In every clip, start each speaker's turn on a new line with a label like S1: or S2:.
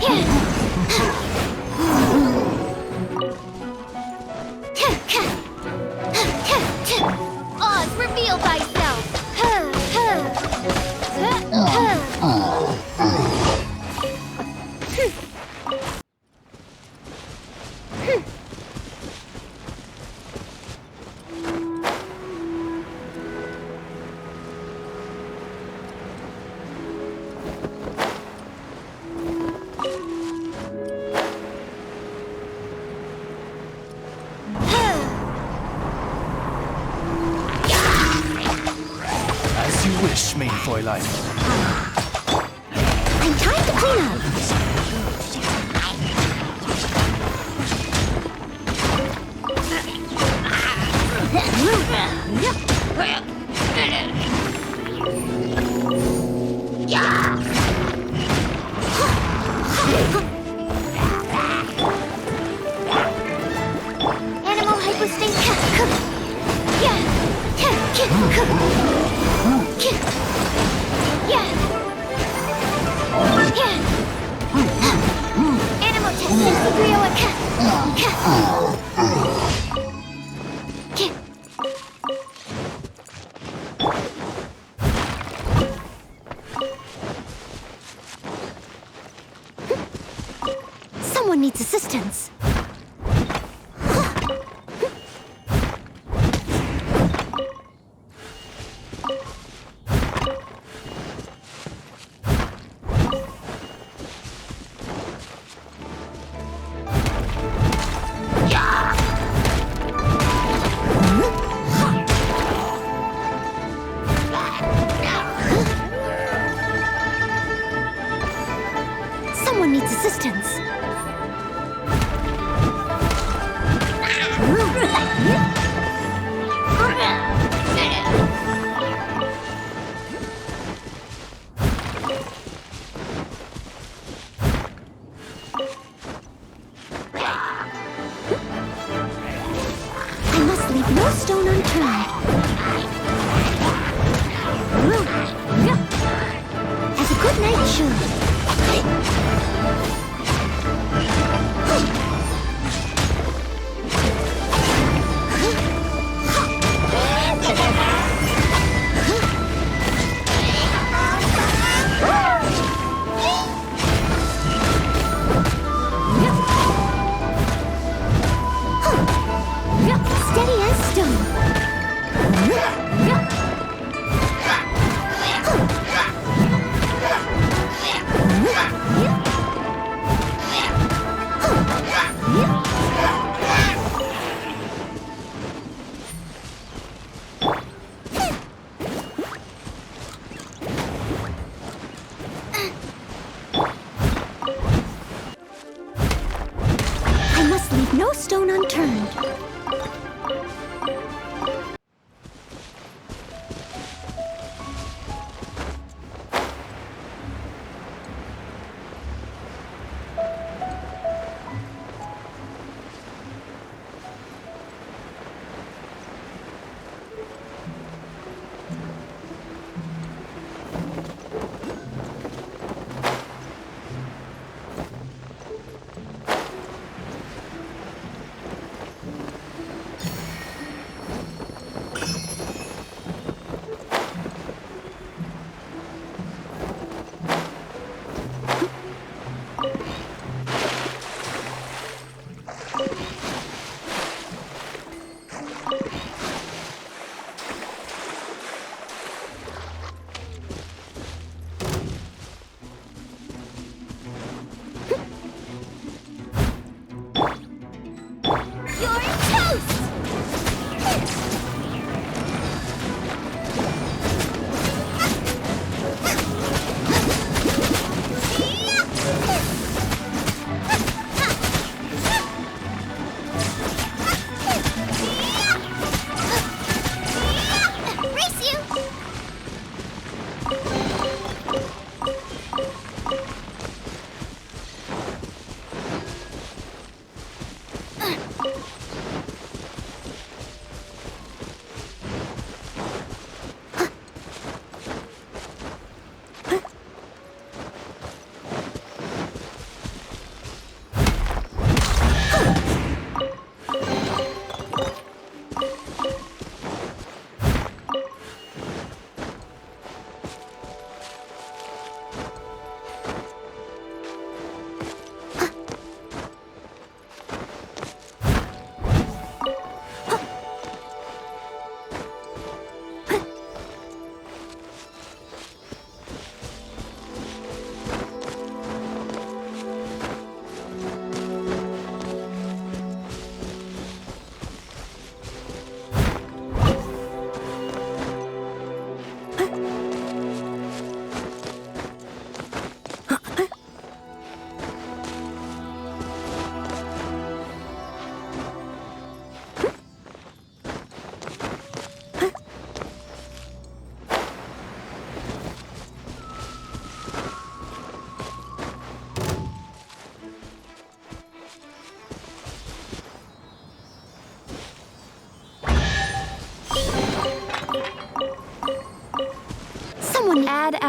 S1: Oz, reveal thyself!
S2: As you wish, mein Fräulein.
S1: I'm trying to clean up. Animal hypostate. Animal test 6301. Someone needs assistance. Someone needs assistance. I must leave no stone unturned. As a good knight should. Steady as stone. I must leave no stone unturned.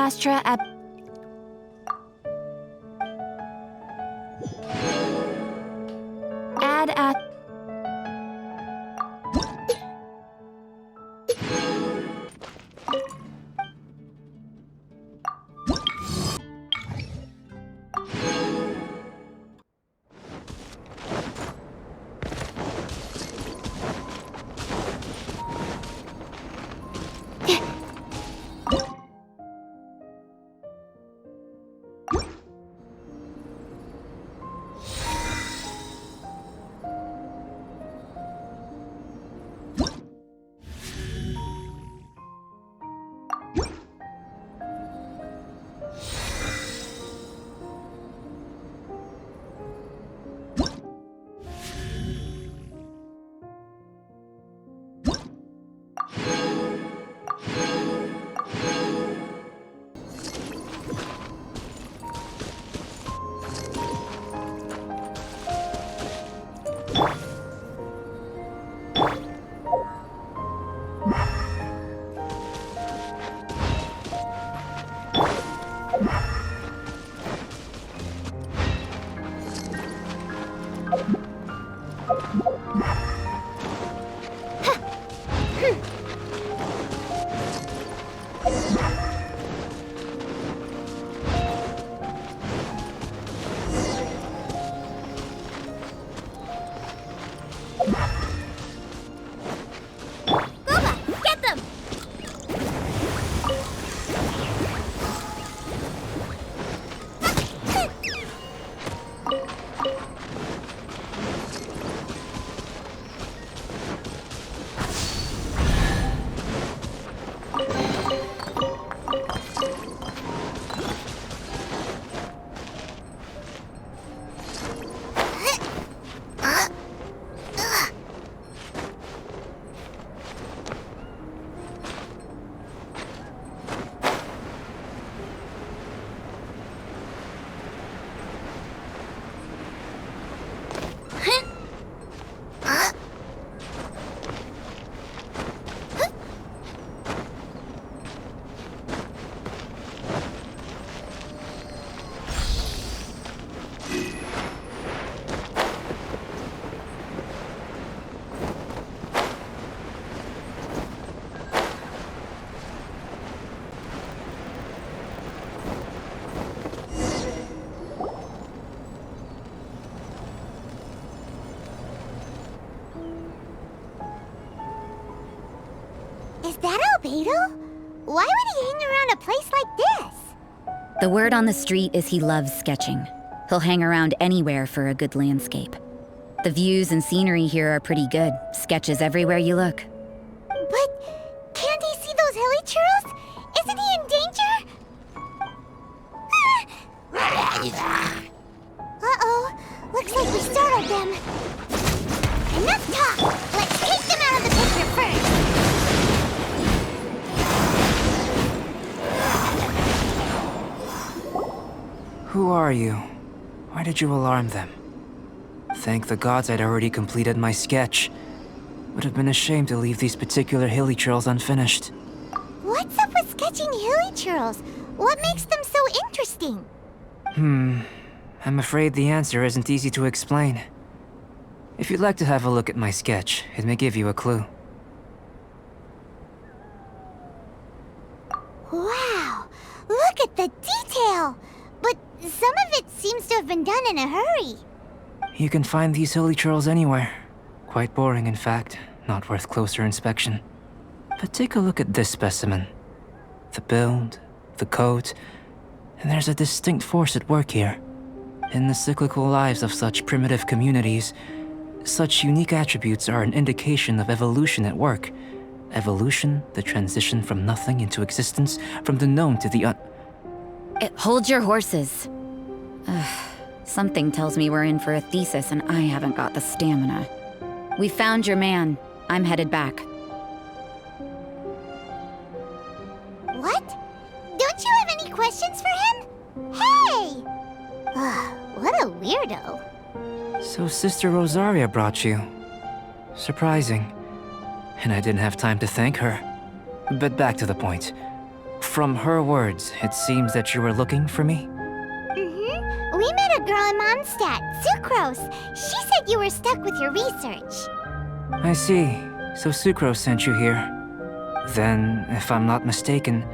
S1: Astra at... Add at...
S3: Is that Albedo? Why would he hang around a place like this?
S4: The word on the street is he loves sketching. He'll hang around anywhere for a good landscape. The views and scenery here are pretty good. Sketches everywhere you look.
S3: But can't he see those hilly churros? Isn't he in danger? Uh-oh. Looks like we startled them. Enough talk! Let's take them out of the picture first!
S5: Who are you? Why did you alarm them? Thank the gods I'd already completed my sketch. Would have been a shame to leave these particular hilly churls unfinished.
S3: What's up with sketching hilly churls? What makes them so interesting?
S5: I'm afraid the answer isn't easy to explain. If you'd like to have a look at my sketch, it may give you a clue.
S3: Wow! Look at the detail! But some of it seems to have been done in a hurry.
S5: You can find these hilly churls anywhere. Quite boring, in fact. Not worth closer inspection. But take a look at this specimen. The build, the coat, and there's a distinct force at work here. In the cyclical lives of such primitive communities, such unique attributes are an indication of evolution at work. Evolution, the transition from nothing into existence, from the known to the
S4: Hold your horses. Something tells me we're in for a thesis and I haven't got the stamina. We found your man. I'm headed back.
S3: What? Don't you have any questions for him? Hey! What a weirdo.
S5: So Sister Rosaria brought you. Surprising. And I didn't have time to thank her. But back to the point. From her words, it seems that you were looking for me?
S3: Mm-hmm. We met a girl in Mondstadt, Sucrose. She said you were stuck with your research.
S5: I see. So Sucrose sent you here. Then, if I'm not mistaken,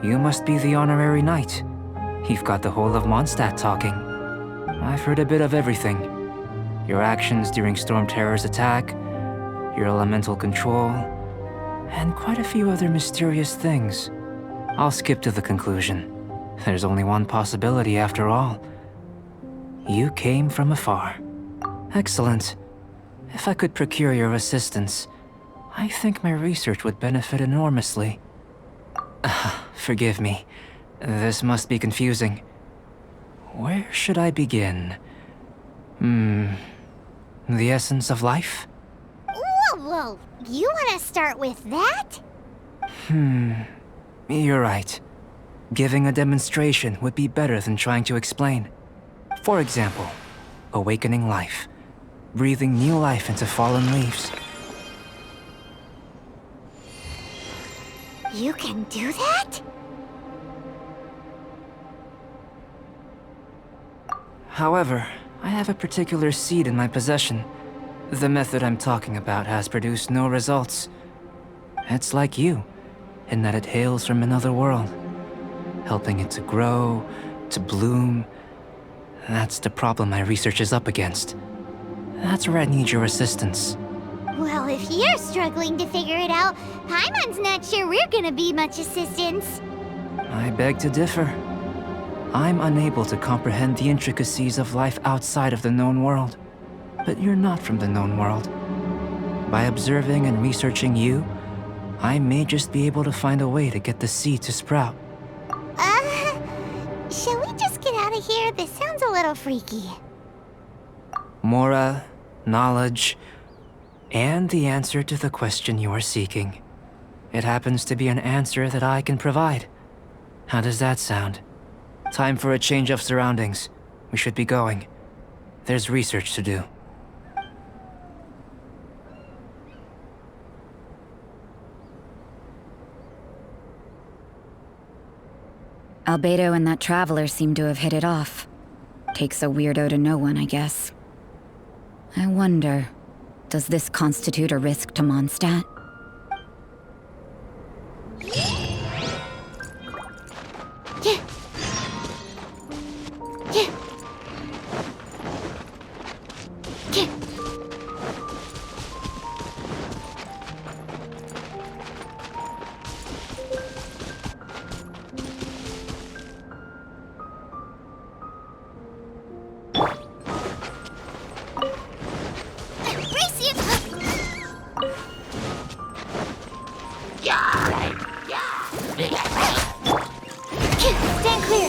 S5: you must be the honorary knight. You've got the whole of Mondstadt talking. I've heard a bit of everything. Your actions during Storm Terror's attack, your elemental control, and quite a few other mysterious things. I'll skip to the conclusion. There's only one possibility after all. You came from afar. Excellent. If I could procure your assistance, I think my research would benefit enormously. Forgive me. This must be confusing. Where should I begin? The essence of life?
S3: Whoa, you want to start with that?
S5: You're right. Giving a demonstration would be better than trying to explain. For example, awakening life. Breathing new life into fallen leaves.
S3: You can do that?
S5: However, I have a particular seed in my possession. The method I'm talking about has produced no results. It's like you, in that it hails from another world. Helping it to grow, to bloom. That's the problem my research is up against. That's where I need your assistance.
S3: Well, if you're struggling to figure it out, Paimon's not sure we're gonna be much assistance.
S5: I beg to differ. I'm unable to comprehend the intricacies of life outside of the known world. But you're not from the known world. By observing and researching you, I may just be able to find a way to get the seed to sprout.
S3: Shall we just get out of here? This sounds a little freaky.
S5: Mora, knowledge, and the answer to the question you are seeking. It happens to be an answer that I can provide. How does that sound? Time for a change of surroundings. We should be going. There's research to do.
S4: Albedo and that traveler seem to have hit it off. Takes a weirdo to know one, I guess. I wonder, does this constitute a risk to Mondstadt?
S3: Stand clear.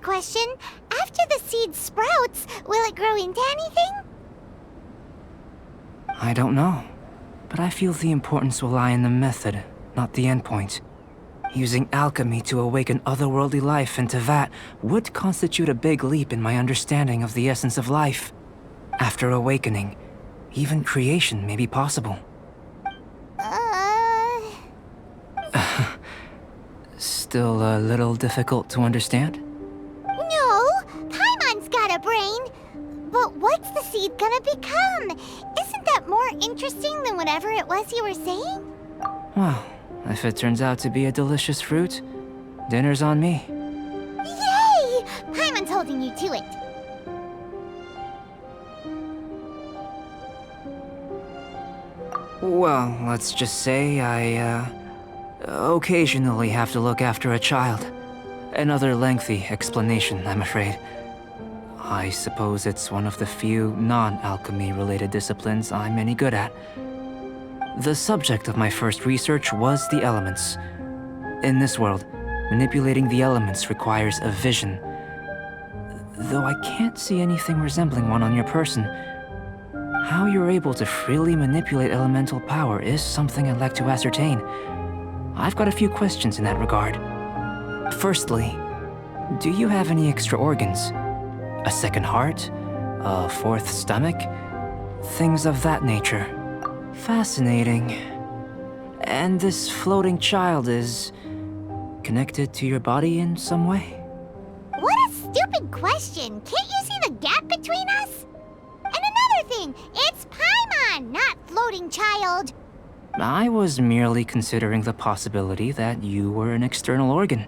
S3: Question. After the seed sprouts, will it grow into anything?
S5: I don't know, but I feel the importance will lie in the method, not the endpoint. Using alchemy to awaken otherworldly life into that would constitute a big leap in my understanding of the essence of life. After awakening, even creation may be possible. Still a little difficult to understand?
S3: But what's the seed gonna become? Isn't that more interesting than whatever it was you were saying?
S5: Well, if it turns out to be a delicious fruit, dinner's on me.
S3: Yay! Paimon's holding you to it.
S5: Well, let's just say I, occasionally have to look after a child. Another lengthy explanation, I'm afraid. I suppose it's one of the few non-alchemy related disciplines I'm any good at. The subject of my first research was the elements. In this world, manipulating the elements requires a vision. Though I can't see anything resembling one on your person, how you're able to freely manipulate elemental power is something I'd like to ascertain. I've got a few questions in that regard. Firstly, do you have any extra organs? A second heart? A fourth stomach? Things of that nature. Fascinating. And this floating child is connected to your body in some way?
S3: What a stupid question! Can't you see the gap between us? And another thing, it's Paimon, not floating child.
S5: I was merely considering the possibility that you were an external organ.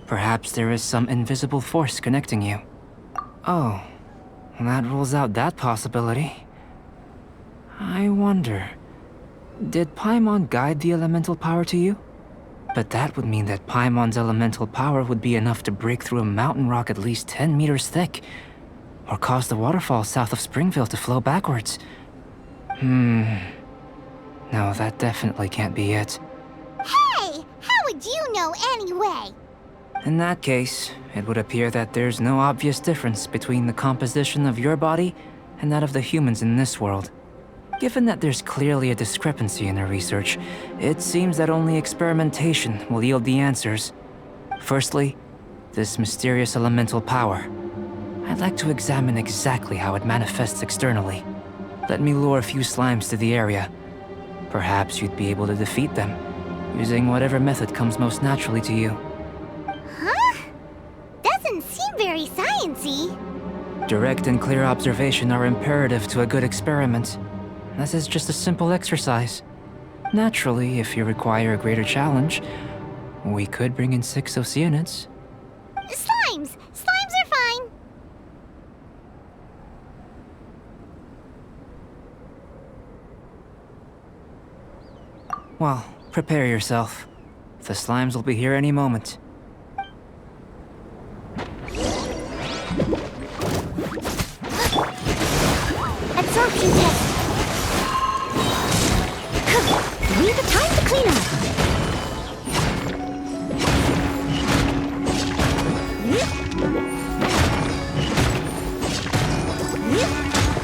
S5: Perhaps there is some invisible force connecting you. Oh, that rules out that possibility. I wonder, did Paimon guide the elemental power to you? But that would mean that Paimon's elemental power would be enough to break through a mountain rock at least 10 meters thick, or cause the waterfall south of Springville to flow backwards. No, that definitely can't be it.
S3: Hey, how would you know anyway?
S5: In that case, it would appear that there's no obvious difference between the composition of your body and that of the humans in this world. Given that there's clearly a discrepancy in our research, it seems that only experimentation will yield the answers. Firstly, this mysterious elemental power. I'd like to examine exactly how it manifests externally. Let me lure a few slimes to the area. Perhaps you'd be able to defeat them, using whatever method comes most naturally to you.
S3: Huh? Doesn't seem very sciencey.
S5: Direct and clear observation are imperative to a good experiment. This is just a simple exercise. Naturally, if you require a greater challenge, we could bring in 6 Oceanids.
S3: Slimes! Slimes are fine.
S5: Well, prepare yourself. The slimes will be here any moment.
S1: Absorption test. We have time to clean up.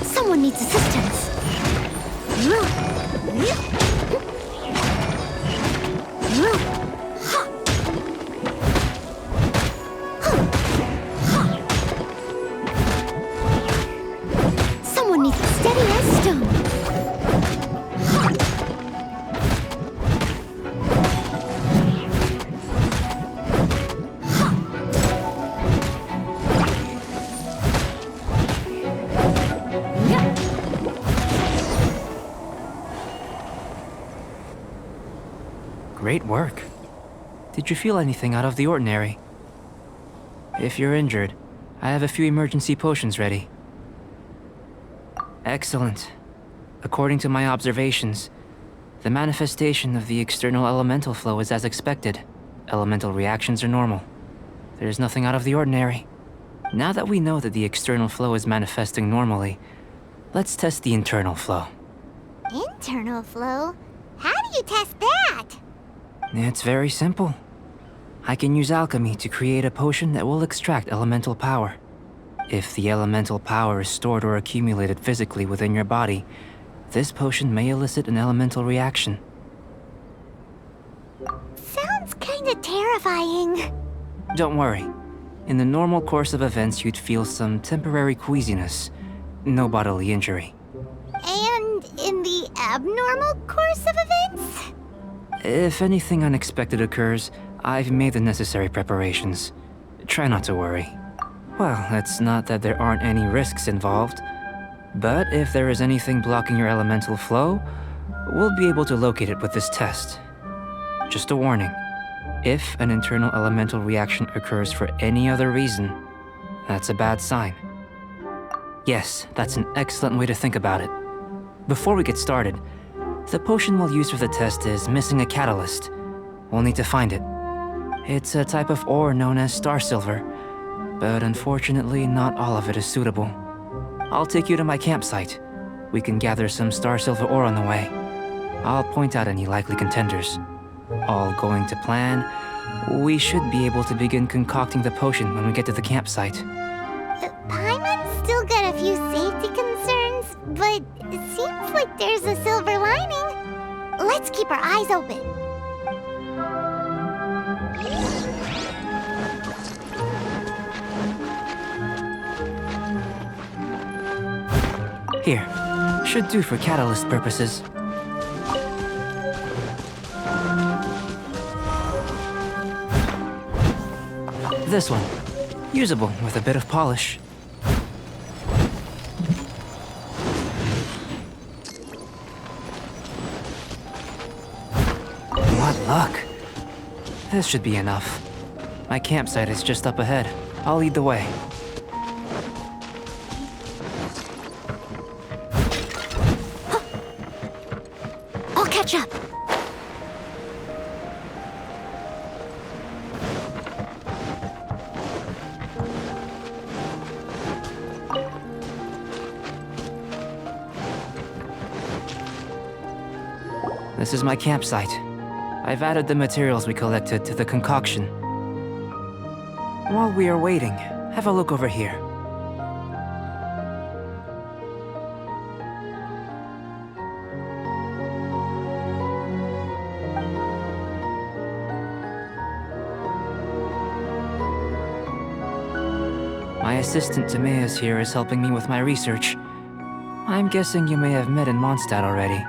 S1: Someone needs assistance. Someone needs to steady as stone.
S5: Great work. Did you feel anything out of the ordinary? If you're injured, I have a few emergency potions ready. Excellent. According to my observations, the manifestation of the external elemental flow is as expected. Elemental reactions are normal. There's nothing out of the ordinary. Now that we know that the external flow is manifesting normally, let's test the internal flow.
S3: Internal flow? How do you test that?
S5: It's very simple. I can use alchemy to create a potion that will extract elemental power. If the elemental power is stored or accumulated physically within your body, this potion may elicit an elemental reaction.
S3: Sounds kinda terrifying.
S5: Don't worry. In the normal course of events, you'd feel some temporary queasiness. No bodily injury.
S3: And in the abnormal course of events?
S5: If anything unexpected occurs, I've made the necessary preparations. Try not to worry. Well, it's not that there aren't any risks involved, but if there is anything blocking your elemental flow, we'll be able to locate it with this test. Just a warning. If an internal elemental reaction occurs for any other reason, that's a bad sign. Yes, that's an excellent way to think about it. Before we get started, the potion we'll use for the test is missing a catalyst. We'll need to find it. It's a type of ore known as star silver, but unfortunately not all of it is suitable. I'll take you to my campsite. We can gather some star silver ore on the way. I'll point out any likely contenders. All going to plan, we should be able to begin concocting the potion when we get to the campsite.
S3: Paimon's still got a few safety concerns, but it seems like there's a silver lining. Let's keep our eyes open.
S5: Here, should do for catalyst purposes. This one, usable with a bit of polish. What luck! This should be enough. My campsite is just up ahead. I'll lead the way.
S1: I'll catch up.
S5: This is my campsite. I've added the materials we collected to the concoction. While we are waiting, have a look over here. My assistant Timeas here is helping me with my research. I'm guessing you may have met in Mondstadt already.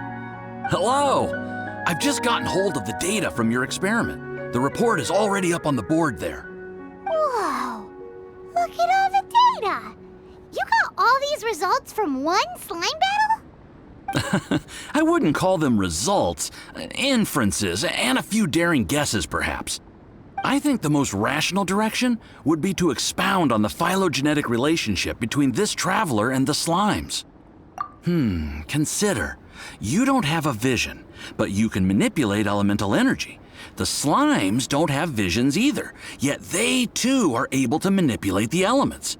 S6: Hello! I've just gotten hold of the data from your experiment. The report is already up on the board there.
S3: Whoa! Look at all the data! You got all these results from one slime battle?
S6: I wouldn't call them results, inferences, and a few daring guesses perhaps. I think the most rational direction would be to expound on the phylogenetic relationship between this traveler and the slimes. Consider. You don't have a vision, but you can manipulate elemental energy. The slimes don't have visions either, yet they too are able to manipulate the elements.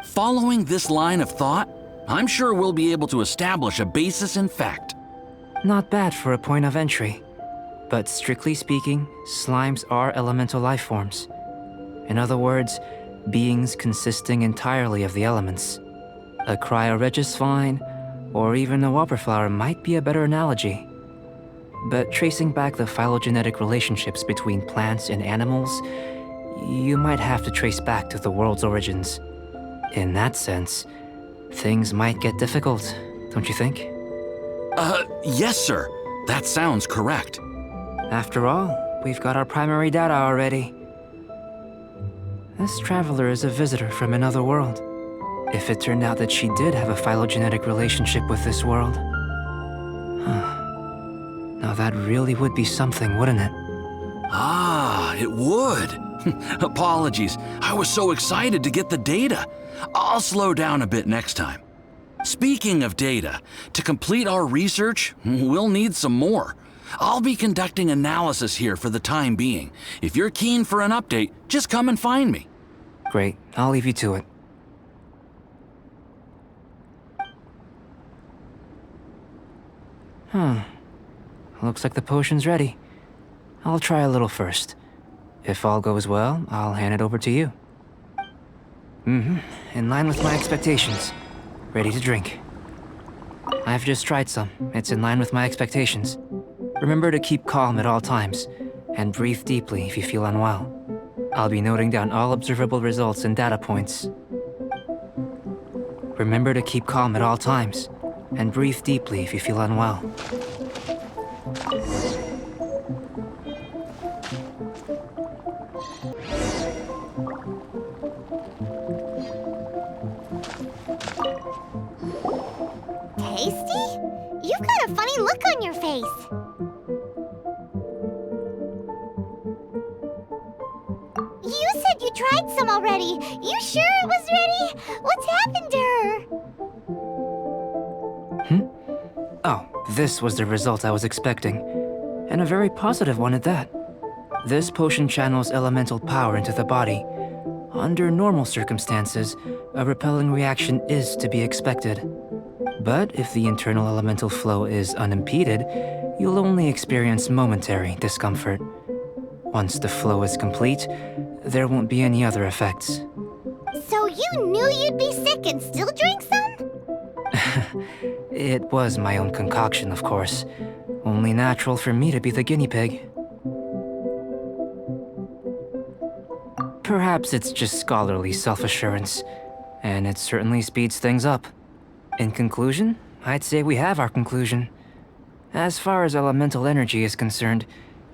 S6: Following this line of thought, I'm sure we'll be able to establish a basis in fact.
S5: Not bad for a point of entry. But strictly speaking, slimes are elemental life forms. In other words, beings consisting entirely of the elements. A cryoregis vine, or even a wildflower might be a better analogy. But tracing back the phylogenetic relationships between plants and animals, you might have to trace back to the world's origins. In that sense, things might get difficult, don't you think?
S6: Yes, sir. That sounds correct.
S5: After all, we've got our primary data already. This traveler is a visitor from another world. If it turned out that she did have a phylogenetic relationship with this world. Now that really would be something, wouldn't it?
S6: Ah, it would. Apologies. I was so excited to get the data. I'll slow down a bit next time. Speaking of data, to complete our research, we'll need some more. I'll be conducting analysis here for the time being. If you're keen for an update, just come and find me.
S5: Great, I'll leave you to it. Looks like the potion's ready. I'll try a little first. If all goes well, I'll hand it over to you. In line with my expectations. Ready to drink. I've just tried some. It's in line with my expectations. Remember to keep calm at all times, and breathe deeply if you feel unwell. I'll be noting down all observable results and data points. Remember to keep calm at all times, and breathe deeply if you feel unwell.
S3: Tasty? You've got a funny look on your face. You said you tried some already. You sure it was ready? What's happened to her?
S5: Oh, this was the result I was expecting. And a very positive one at that. This potion channels elemental power into the body. Under normal circumstances, a repelling reaction is to be expected. But if the internal elemental flow is unimpeded, you'll only experience momentary discomfort. Once the flow is complete, there won't be any other effects.
S3: So you knew you'd be sick and still drank some?
S5: It was my own concoction, of course. Only natural for me to be the guinea pig. Perhaps it's just scholarly self-assurance, and it certainly speeds things up. In conclusion, I'd say we have our conclusion. As far as elemental energy is concerned,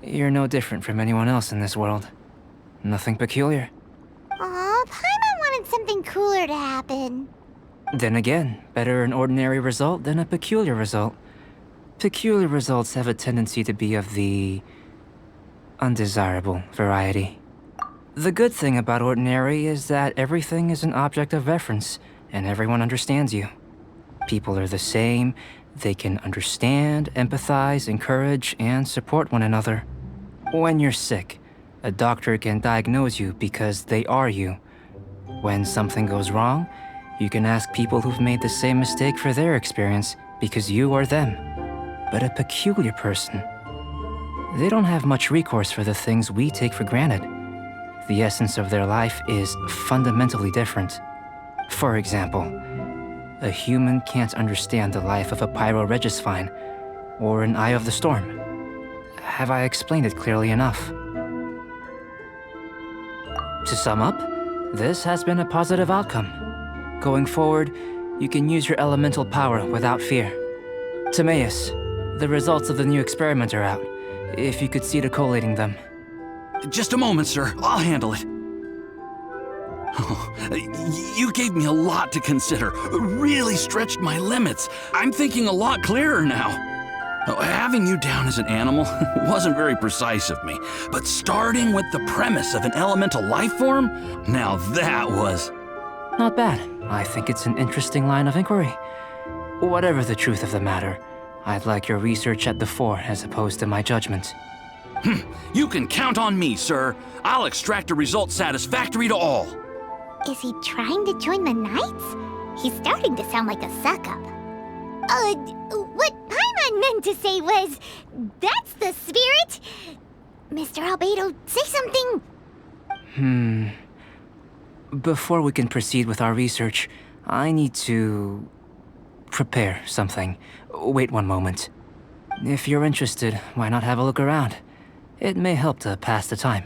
S5: you're no different from anyone else in this world. Nothing peculiar.
S3: Aw, Paimon wanted something cooler to happen.
S5: Then again, better an ordinary result than a peculiar result. Peculiar results have a tendency to be of the undesirable variety. The good thing about ordinary is that everything is an object of reference, and everyone understands you. People are the same, they can understand, empathize, encourage, and support one another. When you're sick, a doctor can diagnose you because they are you. When something goes wrong, you can ask people who've made the same mistake for their experience because you are them. But a peculiar person, they don't have much recourse for the things we take for granted. The essence of their life is fundamentally different. For example, a human can't understand the life of a pyroregisvine or an eye of the storm. Have I explained it clearly enough? To sum up, this has been a positive outcome. Going forward, you can use your elemental power without fear. Timaeus, the results of the new experiment are out. If you could see to collating them.
S6: Just a moment, sir. I'll handle it. Oh, you gave me a lot to consider. Really stretched my limits. I'm thinking a lot clearer now. Having you down as an animal wasn't very precise of me, but starting with the premise of an elemental life form, now that was...
S5: Not bad. I think it's an interesting line of inquiry. Whatever the truth of the matter, I'd like your research at the fore as opposed to my judgment.
S6: You can count on me, sir. I'll extract a result satisfactory to all.
S3: Is he trying to join the Knights? He's starting to sound like a suck-up. What Paimon meant to say was, that's the spirit. Mr. Albedo, say something.
S5: Before we can proceed with our research, I need to prepare something. Wait one moment. If you're interested, why not have a look around? It may help to pass the time.